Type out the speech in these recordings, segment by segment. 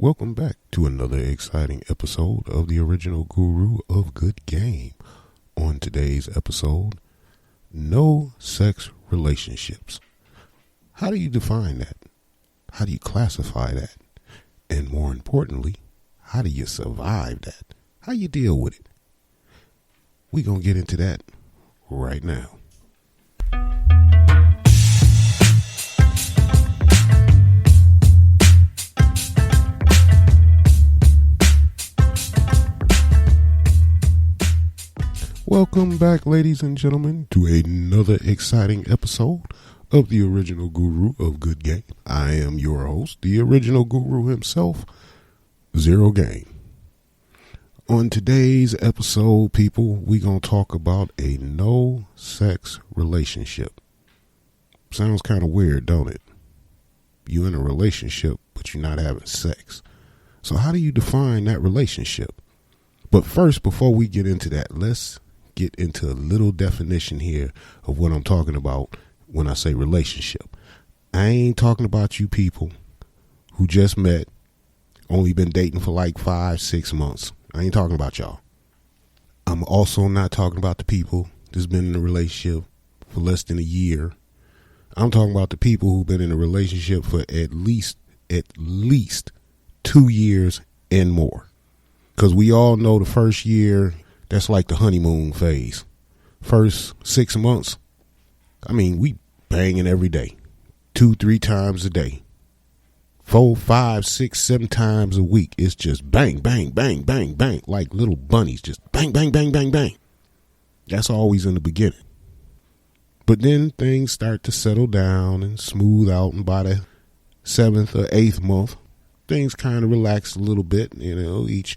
Welcome back to another exciting episode of the original guru of good game. On today's episode, no sex relationships. How do you define that? How do you classify that? And more importantly, how do you survive that? How you deal with it? We're going to get into that right now. Welcome back, ladies and gentlemen, to another exciting episode of the original guru of good game. I am your host, the original guru himself, Zero Game. On today's episode, people, we're going to talk about a no-sex relationship. Sounds kind of weird, don't it? You're in a relationship, but you're not having sex. So how do you define that relationship? But first, before we get into that, let's get into a little definition here of what I'm talking about when I say relationship. I ain't talking about you people who just met, only been dating for like 5-6 months. I ain't talking about y'all. I'm also not talking about the people that's been in a relationship for less than a year. I'm talking about the people who've been in a relationship for at least 2 years and more. Because we all know the first year, that's like the honeymoon phase. First 6 months, I mean, we banging every day. 2-3 times a day. 4, 5, 6, 7 times a week. It's just bang, bang, bang, bang, bang. Like little bunnies, just bang, bang, bang, bang, bang. That's always in the beginning. But then things start to settle down and smooth out. And by the 7th or 8th month, things kind of relax a little bit. You know, each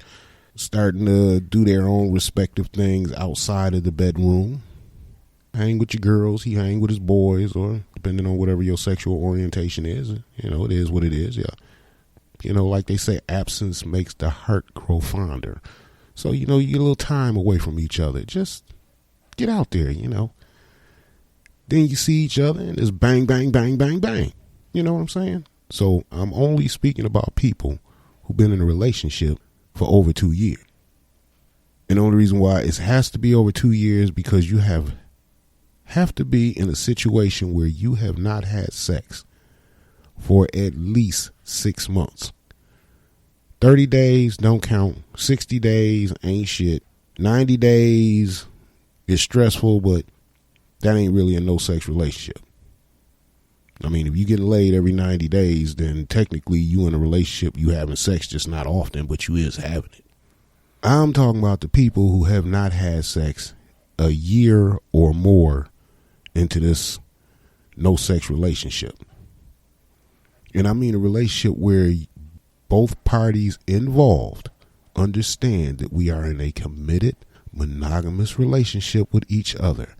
starting to do their own respective things outside of the bedroom. Hang with your girls, he hang with his boys, or depending on whatever your sexual orientation is. You know, it is what it is, yeah. You know, like they say, absence makes the heart grow fonder. So, you know, you get a little time away from each other. Just get out there, you know. Then you see each other and it's bang, bang, bang, bang, bang. You know what I'm saying? So I'm only speaking about people who've been in a relationship for over 2 years. And the only reason why it has to be over 2 years because you have to be in a situation where you have not had sex for at least 6 months. 30 days don't count. 60 days ain't shit. 90 days is stressful, but that ain't really a no sex relationship. I mean, if you get laid every 90 days, then technically you in a relationship, you having sex, just not often, but you is having it. I'm talking about the people who have not had sex a year or more into this no sex relationship. And I mean a relationship where both parties involved understand that we are in a committed, monogamous relationship with each other.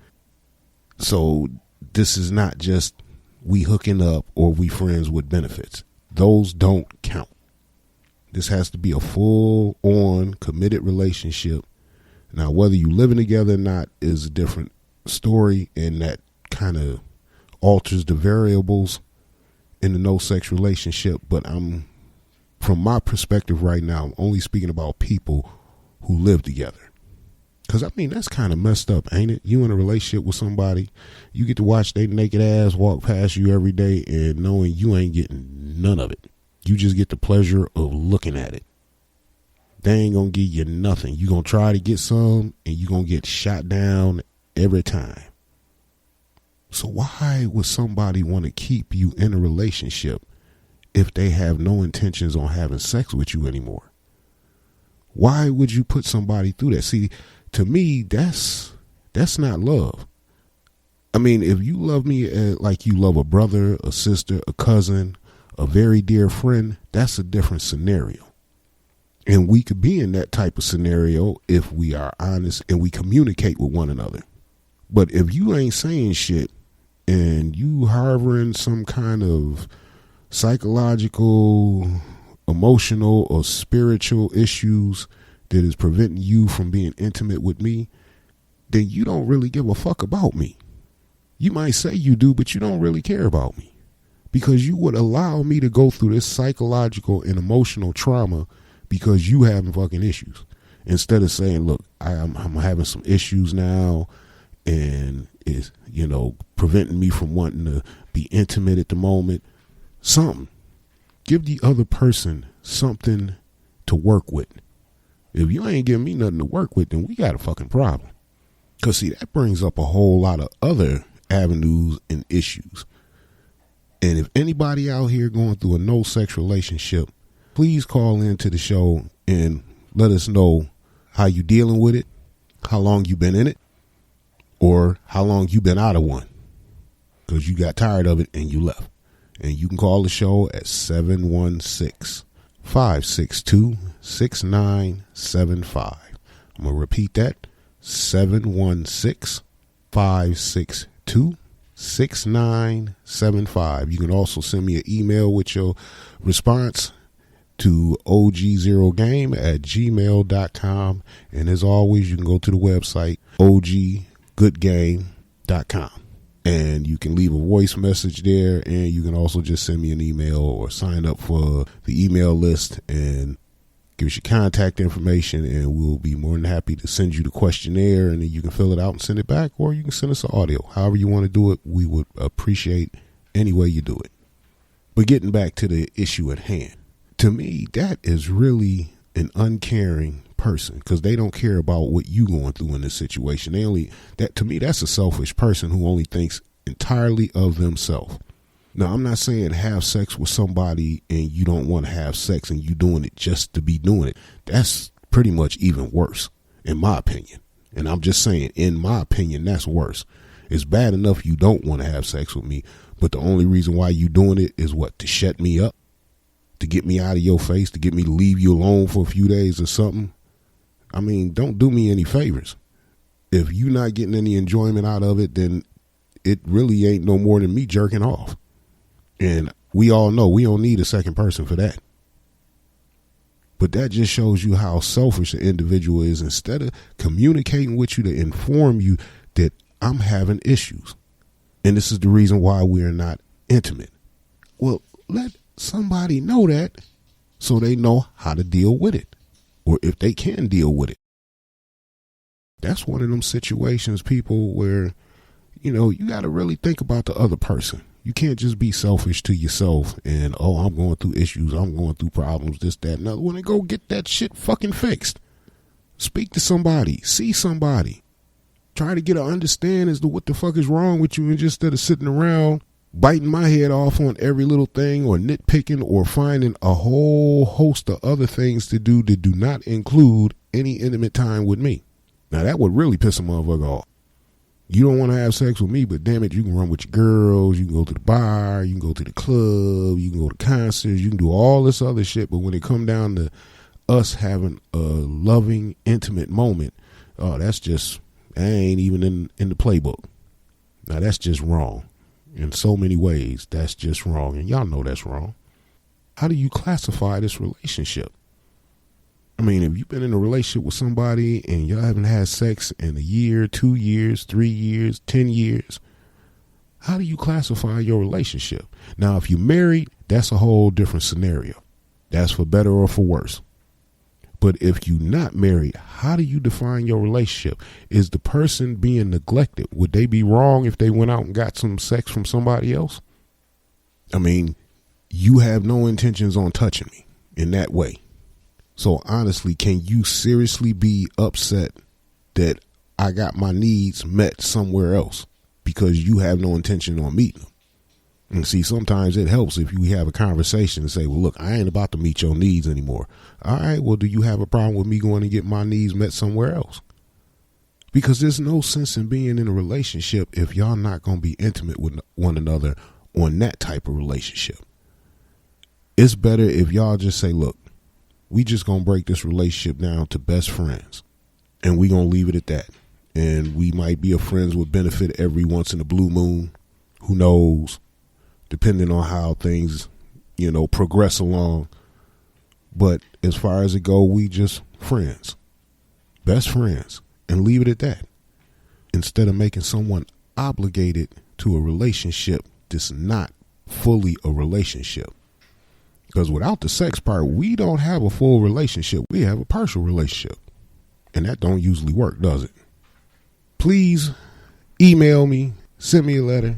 So this is not just we hooking up or we friends with benefits. Those don't count. This has to be a full-on committed relationship. Now, whether you living together or not is a different story, and that kind of alters the variables in the no-sex relationship. But from my perspective right now, I'm only speaking about people who live together. Because, I mean, that's kind of messed up, ain't it? You in a relationship with somebody, you get to watch their naked ass walk past you every day and knowing you ain't getting none of it. You just get the pleasure of looking at it. They ain't going to give you nothing. You going to try to get some and you going to get shot down every time. So why would somebody want to keep you in a relationship if they have no intentions on having sex with you anymore? Why would you put somebody through that? See, to me, that's not love. I mean, if you love me like you love a brother, a sister, a cousin, a very dear friend, that's a different scenario. And we could be in that type of scenario if we are honest and we communicate with one another. But if you ain't saying shit and you harboring some kind of psychological, emotional, or spiritual issues that is preventing you from being intimate with me, then you don't really give a fuck about me. You might say you do, but you don't really care about me. because you would allow me to go through this psychological and emotional trauma because you having fucking issues. Instead of saying, look, I'm having some issues now and it's, preventing me from wanting to be intimate at the moment. Something. Give the other person something to work with. If you ain't giving me nothing to work with, then we got a fucking problem. Because, see, that brings up a whole lot of other avenues and issues. And if anybody out here going through a no-sex relationship, please call into the show and let us know how you dealing with it, how long you been in it, or how long you been out of one. Because you got tired of it and you left. And you can call the show at 716-562-6975. I'm going to repeat that. 716-562-6975. You can also send me an email with your response to og0game@gmail.com. And as always, you can go to the website oggoodgame.com. And you can leave a voice message there, and you can also just send me an email or sign up for the email list and give us your contact information, and we'll be more than happy to send you the questionnaire, and then you can fill it out and send it back, or you can send us an audio. However you want to do it, we would appreciate any way you do it. But getting back to the issue at hand, to me, that is really an uncaring person, because they don't care about what you going through in this situation. To me, that's a selfish person who only thinks entirely of themselves. Now, I'm not saying have sex with somebody and you don't want to have sex and you doing it just to be doing it. That's pretty much even worse, in my opinion. And I'm just saying, in my opinion, that's worse. It's bad enough you don't want to have sex with me, but the only reason why you doing it is what? To shut me up? To get me out of your face? To get me to leave you alone for a few days or something? I mean, don't do me any favors. If you're not getting any enjoyment out of it, then it really ain't no more than me jerking off. And we all know we don't need a second person for that. But that just shows you how selfish the individual is. Instead of communicating with you to inform you that I'm having issues, and this is the reason why we're not intimate. Well, let somebody know that so they know how to deal with it, or if they can deal with it. That's one of them situations, people, where, you got to really think about the other person. You can't just be selfish to yourself and, I'm going through issues, I'm going through problems, this, that, and other. When they go get that shit fucking fixed. Speak to somebody. See somebody. Try to get an understanding as to what the fuck is wrong with you, and just instead of sitting around biting my head off on every little thing or nitpicking or finding a whole host of other things to do that do not include any intimate time with me. Now, that would really piss a motherfucker off. You don't want to have sex with me, but damn it, you can run with your girls, you can go to the bar, you can go to the club, you can go to concerts, you can do all this other shit. But when it come down to us having a loving, intimate moment, that ain't even in the playbook. Now, that's just wrong. In so many ways, that's just wrong. And y'all know that's wrong. How do you classify this relationship? I mean, if you've been in a relationship with somebody and y'all haven't had sex in a year, 2 years, 3 years, 10 years, how do you classify your relationship? Now, if you're married, that's a whole different scenario. That's for better or for worse. But if you're not married, how do you define your relationship? Is the person being neglected? Would they be wrong if they went out and got some sex from somebody else? I mean, you have no intentions on touching me in that way. So honestly, can you seriously be upset that I got my needs met somewhere else because you have no intention on meeting them? And see, sometimes it helps if you have a conversation and say, well, look, I ain't about to meet your needs anymore. All right, well, do you have a problem with me going to get my needs met somewhere else? Because there's no sense in being in a relationship if y'all not going to be intimate with one another on that type of relationship. It's better if y'all just say, look, we just going to break this relationship down to best friends, and we going to leave it at that. And we might be a friends with benefit every once in a blue moon. Who knows? Depending on how things, progress along. But as far as it go, we just friends, best friends, and leave it at that. Instead of making someone obligated to a relationship that's not fully a relationship. Because without the sex part, we don't have a full relationship. We have a partial relationship. And that don't usually work, does it? Please email me, send me a letter,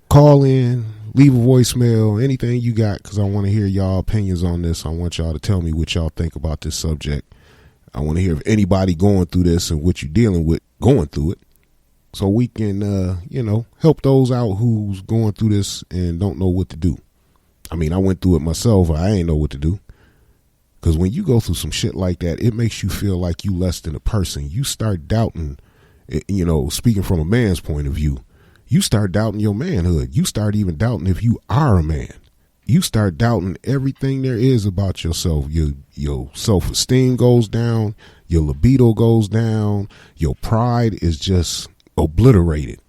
call in, leave a voicemail, anything you got, because I want to hear y'all opinions on this. I want y'all to tell me what y'all think about this subject. I want to hear if anybody going through this and what you're dealing with going through it, so we can, help those out who's going through this and don't know what to do. I mean, I went through it myself. I ain't know what to do. Because when you go through some shit like that, it makes you feel like you less than a person. You start doubting, speaking from a man's point of view, you start doubting your manhood. You start even doubting if you are a man. You start doubting everything there is about yourself. Your self-esteem goes down. Your libido goes down. Your pride is just obliterated.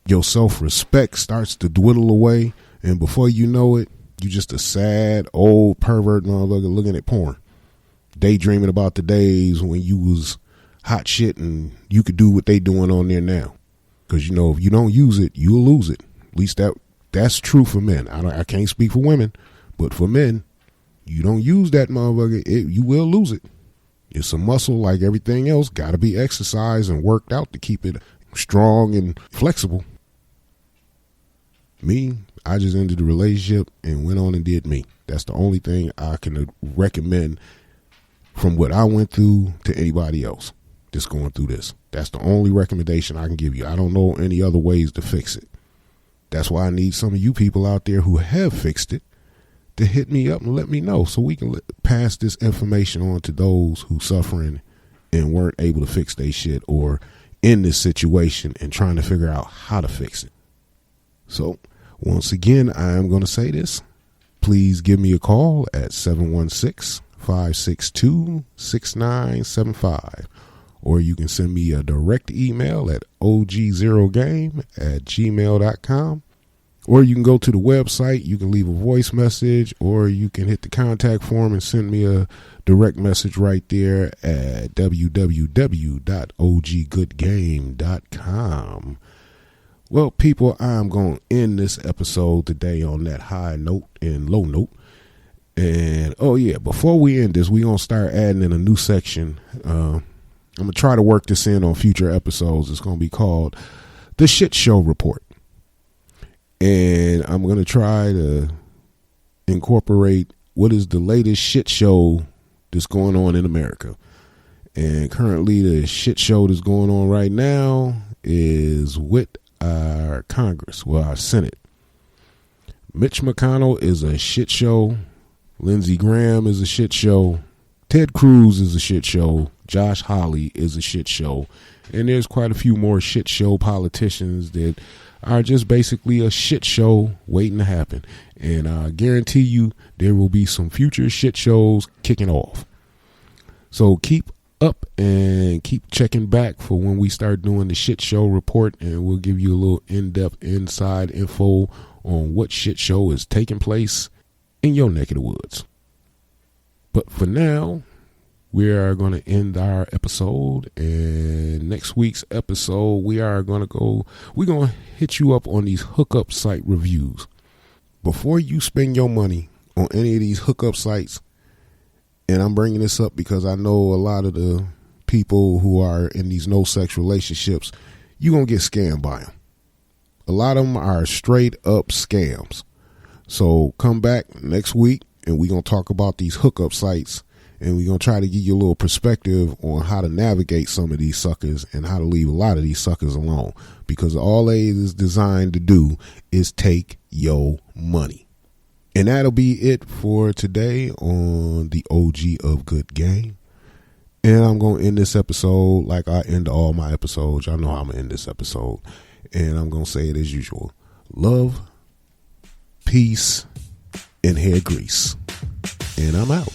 Your self-respect starts to dwindle away. And before you know it, you just a sad, old pervert motherfucker looking at porn. Daydreaming about the days when you was hot shit and you could do what they doing on there now. Because, if you don't use it, you'll lose it. At least that's true for men. I can't speak for women, but for men, you don't use that motherfucker, you will lose it. It's a muscle like everything else. Got to be exercised and worked out to keep it strong and flexible. Me, I just ended the relationship and went on and did me. That's the only thing I can recommend from what I went through to anybody else that's going through this. That's the only recommendation I can give you. I don't know any other ways to fix it. That's why I need some of you people out there who have fixed it to hit me up and let me know so we can pass this information on to those who suffering and weren't able to fix their shit or in this situation and trying to figure out how to fix it. So once again, I am going to say this. Please give me a call at 716-562-6975. Or you can send me a direct email at og0game@gmail.com. Or you can go to the website. You can leave a voice message, or you can hit the contact form and send me a direct message right there at www.oggoodgame.com. Well, people, I'm going to end this episode today on that high note and low note. And, before we end this, we're going to start adding in a new section. I'm going to try to work this in on future episodes. It's going to be called The Shit Show Report. And I'm going to try to incorporate what is the latest shit show that's going on in America. And currently the shit show that's going on right now is with our Congress, our Senate. Mitch McConnell is a shit show. Lindsey Graham is a shit show. Ted Cruz is a shit show. Josh Hawley is a shit show. And there's quite a few more shit show politicians that are just basically a shit show waiting to happen. And I guarantee you there will be some future shit shows kicking off. So keep up and keep checking back for when we start doing the shit show report, and we'll give you a little in-depth inside info on what shit show is taking place in your neck of the woods. But for now, we are going to end our episode, and next week's episode, we're going to hit you up on these hookup site reviews. Before you spend your money on any of these hookup sites, and I'm bringing this up because I know a lot of the people who are in these no-sex relationships, you're going to get scammed by them. A lot of them are straight up scams. So come back next week, and we're going to talk about these hookup sites, and we're going to try to give you a little perspective on how to navigate some of these suckers and how to leave a lot of these suckers alone, because all they is designed to do is take your money. And that'll be it for today on the OG of Good Game. And I'm going to end this episode like I end all my episodes. Y'all know how I'm going to end this episode. And I'm going to say it as usual. Love, peace, and hair grease. And I'm out.